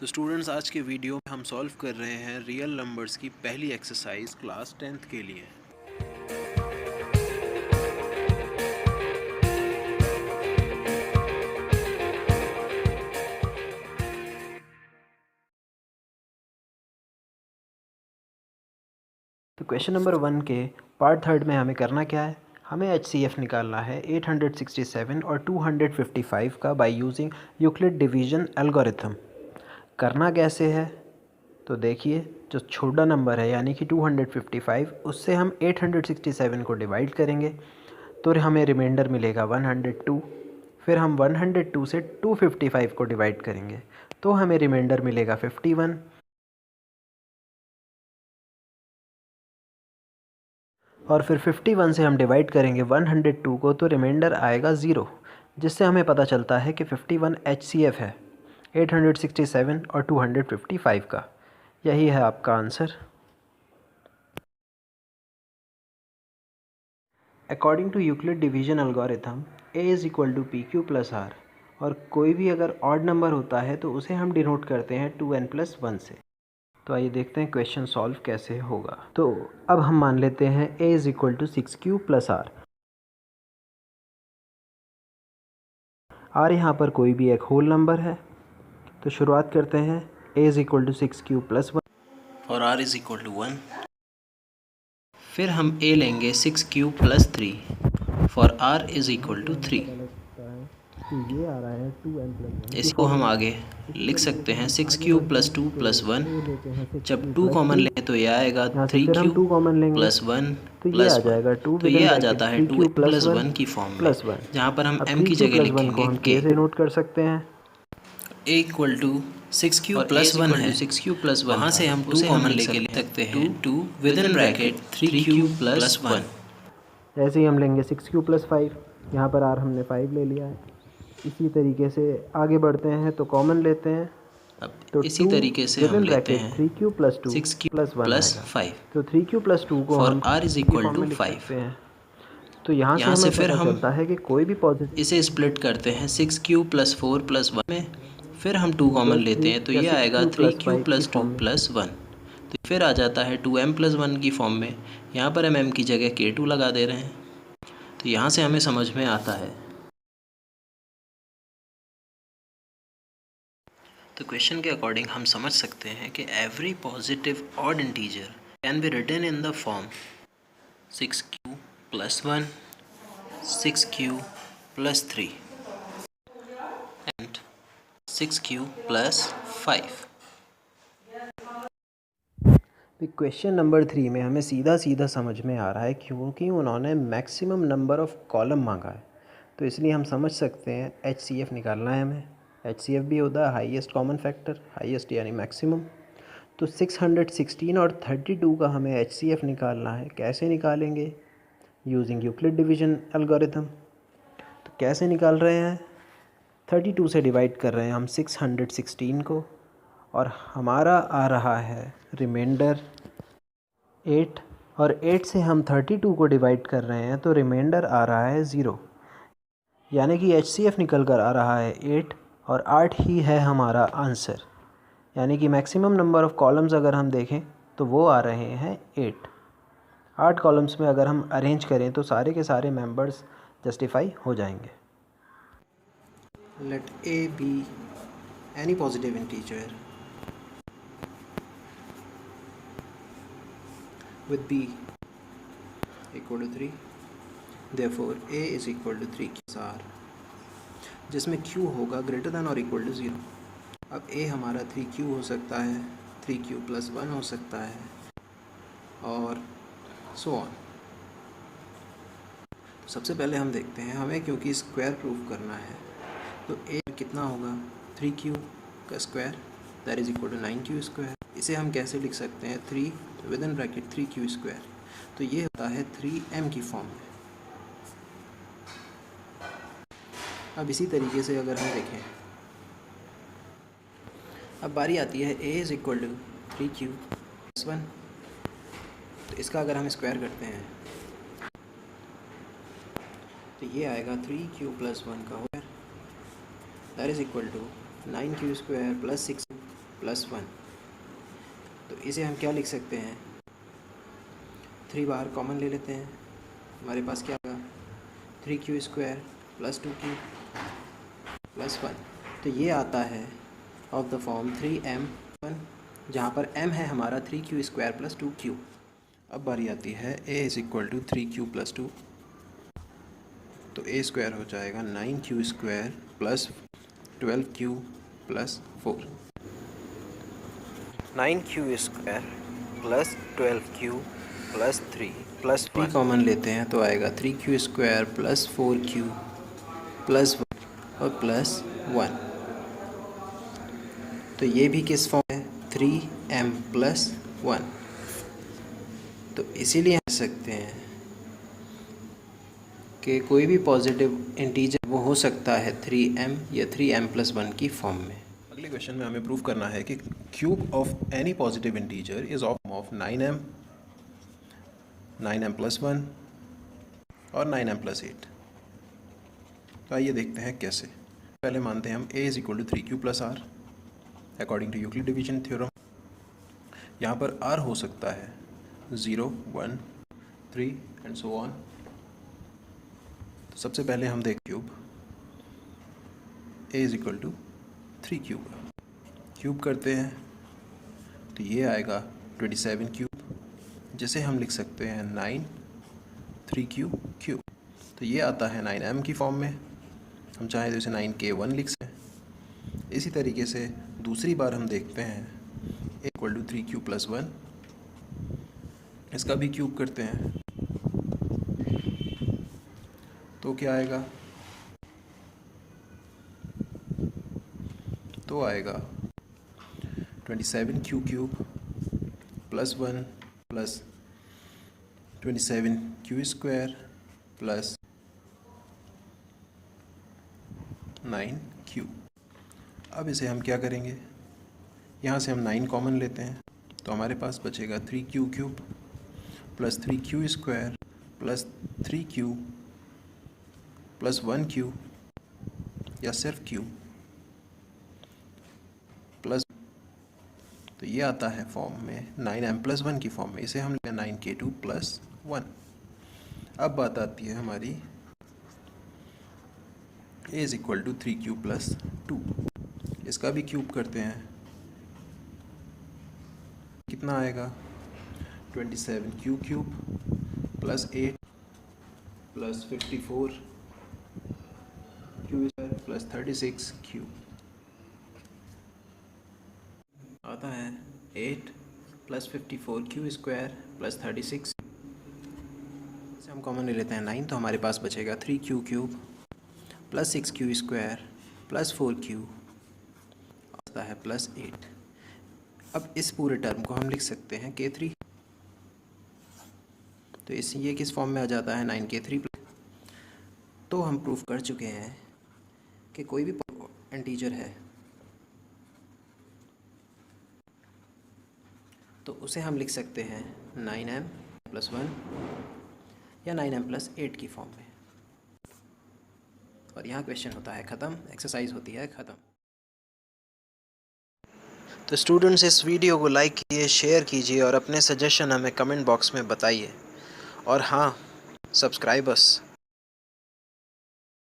तो स्टूडेंट्स, आज के वीडियो में हम सॉल्व कर रहे हैं रियल नंबर्स की पहली एक्सरसाइज क्लास 10th के लिए। तो क्वेश्चन नंबर 1 के पार्ट थर्ड में हमें करना क्या है, हमें HCF निकालना है 867 और 255 का by using Euclid division algorithm. करना कैसे है तो देखिए, जो छोटा नंबर है यानी कि 255, उससे हम 867 को डिवाइड करेंगे तो हमें रिमाइंडर मिलेगा 102। फिर हम 102 से 255 को डिवाइड करेंगे तो हमें रिमाइंडर मिलेगा 51। और फिर 51 से हम डिवाइड करेंगे 102 को तो रिमाइंडर आएगा 0, जिससे हमें पता चलता है कि 51 HCF है 867 और 255 का। यही है आपका answer. According to Euclid division algorithm A is equal to PQ plus R, और कोई भी अगर ऑड नंबर होता है तो उसे हम डिनोट करते हैं 2n+1 से। तो आइए देखते हैं क्वेश्चन सॉल्व कैसे होगा। तो अब हम मान लेते हैं A is equal to 6Q plus R। R यहाँ पर कोई भी एक होल नंबर है, तो शुरुआत करते हैं। A is equal to 6Q plus 1 और R इज इक्वल टू 1। फिर हम A लेंगे 6Q plus 3 for R is equal to 3। ये आ रहा है 2n+1। इसको हम आगे लिख सकते हैं 6Q प्लस 2 प्लस 1। जब 2 कॉमन लें तो ये आएगा 3Q प्लस 1 प्लस 1। तो ये आ जाता है 2 प्लस 1 की फॉर्म में, जहाँ पर हम m की जगह लिखेंगे k। नोट कर सकते हैं a equal to 6Q plus 1 है, 6Q प्लस 1। वहाँ से हम 2 कॉमन लेके लिख सकते हैं 2 with in bracket 3Q plus 1। ऐसे ही हम लेंगे 6Q प्लस 5, यहाँ पर R हमने 5 ले लिया है। इसी तरीके से आगे बढ़ते हैं तो कॉमन लेते हैं, अब तो इसी तरीके से हम लेते हैं 3Q plus 2 6Q plus 1 plus आएगा। 5 तो 3Q प्लस 2 को फॉर हम R इज की इक्वल फॉर्म टू में लिख 5। सकते हैं। तो यहाँ से यहाँ से हमें फिर पता हम चलता है कि कोई भी पॉजिटिव इसे स्प्लिट करते हैं 6Q प्लस 4 प्लस 1 में। फिर हम 2 कॉमन लेते हैं तो ये आएगा 3Q प्लस 2 प्लस 1। तो फिर आ जाता है 2m प्लस 1 की फॉर्म में। यहाँ पर हम m की जगह K2 लगा दे रहे हैं, तो यहाँ से हमें समझ में आता है। तो क्वेश्चन के अकॉर्डिंग हम समझ सकते हैं कि every positive odd integer can be written in the form 6Q plus 1, 6Q plus 3 and 6Q plus 5। Question number 3 में हमें सीधा सीधा समझ में आ रहा है, क्योंकि उन्होंने मैक्सिमम नंबर ऑफ़ कॉलम मांगा है, तो इसलिए हम समझ सकते हैं HCF निकालना है हमें। HCF भी होता है हाईएस्ट कॉमन फैक्टर, हाईएस्ट यानी मैक्सिमम। तो 616 और 32 का हमें HCF निकालना है। कैसे निकालेंगे? Using Euclid division algorithm. तो कैसे निकाल रहे हैं? 32 से डिवाइड कर रहे हैं हम 616 को, और हमारा आ रहा है रिमाइंडर 8, और 8 से हम 32 को डिवाइड कर रहे हैं तो रिमाइंडर आ रहा है 0, यानी कि HCF निकल कर आ रहा है 8, और 8 ही है हमारा आंसर। यानी कि मैक्सिमम नंबर ऑफ़ कॉलम्स अगर हम देखें तो वो आ रहे हैं 8 कॉलम्स में अगर हम अरेंज करें तो सारे के सारे मेंबर्स जस्टिफाई हो जाएंगे। Let A be any positive integer with B equal to 3. Therefore A is equal to 3 plus R, जिसमें Q होगा ग्रेटर दैन और इक्वल टू 0। अब A हमारा 3Q हो सकता है, 3Q प्लस 1 हो सकता है, और सो ऑन। सबसे पहले हम देखते हैं, हमें क्योंकि स्क्वायर प्रूफ करना है, तो A कितना होगा 3Q का square, that is equal to 9Q square. इसे हम कैसे लिख सकते हैं? 3 with in bracket 3Q square. तो ये होता है 3M की फॉर्म में। अब इसी तरीके से अगर हम देखें, अब बारी आती है A is equal to 3Q plus 1। तो इसका अगर हम स्क्वायर करते हैं तो ये आएगा 3Q प्लस 1 का square, that is equal to 9Q square plus 6 plus 1। तो इसे हम क्या लिख सकते हैं, 3 बाहर कॉमन ले लेते हैं, हमारे पास क्या होगा 3q² प्लस 2q प्लस 1। तो ये आता है ऑफ द फॉर्म 3m1, जहाँ पर m है हमारा 3q² प्लस 2q। अब बारी आती है a is equal to 3q plus 2, तो a² हो जाएगा 9q² plus 12q plus 4। 9q² plus 12q plus 3 plus 1 common लेते हैं तो आएगा 3q² प्लस 4q प्लस 1 और प्लस 1। तो ये भी किस फॉर्म है, 3m प्लस 1। तो इसीलिए कह सकते हैं कि कोई भी पॉजिटिव इंटीजर वो हो सकता है 3m या 3m प्लस 1 की फॉर्म में। अगले क्वेश्चन में हमें प्रूव करना है कि cube of any positive integer is of 9m, 9m plus 1 और 9m प्लस 8। तो आइए देखते हैं कैसे। पहले मानते हैं हम a is equal to 3q plus r according to Euclid division theorem. यहाँ पर r हो सकता है 0, 1, 3 एंड सो ऑन। तो सबसे पहले हम देख cube a is equal to 3q का क्यूब करते हैं तो ये आएगा 27 क्यूब, जिसे हम लिख सकते हैं 9 3q क्यूब। तो ये आता है 9m की फॉर्म में, हम चाहें तो इसे 9k1 लिख सकते हैं। इसी तरीके से दूसरी बार हम देखते हैं a equal to 3q plus 1, इसका भी क्यूब करते हैं तो क्या आएगा, तो आएगा 27q cube plus 1 plus 27q² plus 9q। अब इसे हम क्या करेंगे, यहाँ से हम 9 कॉमन लेते हैं तो हमारे पास बचेगा 3q cube plus 3q² plus 3q plus 1q या सिर्फ q प्लस, तो ये आता है फॉर्म में 9m प्लस 1 की फॉर्म में, इसे हम लें 9k2 प्लस 1। अब बात आती है हमारी a is equal to 3q plus 2, इसका भी क्यूब करते हैं, कितना आएगा 27q cube plus 8 plus 54q² plus 36q आता है 8 प्लस 54q² प्लस 36। इसे हम कॉमन ले लेते हैं 9, तो हमारे पास बचेगा 3q cube plus 6q² plus 4q आता है प्लस 8। अब इस पूरे टर्म को हम लिख सकते हैं k3, तो इस ये किस फॉर्म में आ जाता है 9k3। तो हम प्रूफ कर चुके हैं कि कोई भी इंटीजर है तो उसे हम लिख सकते हैं 9m प्लस 1 या 9m प्लस 8 की फॉर्म में। और यहाँ क्वेश्चन होता है ख़त्म, एक्सरसाइज होती है ख़त्म। तो स्टूडेंट्स इस वीडियो को लाइक कीजिए, शेयर कीजिए और अपने सजेशन हमें कमेंट बॉक्स में बताइए। और हाँ, सब्सक्राइब अस।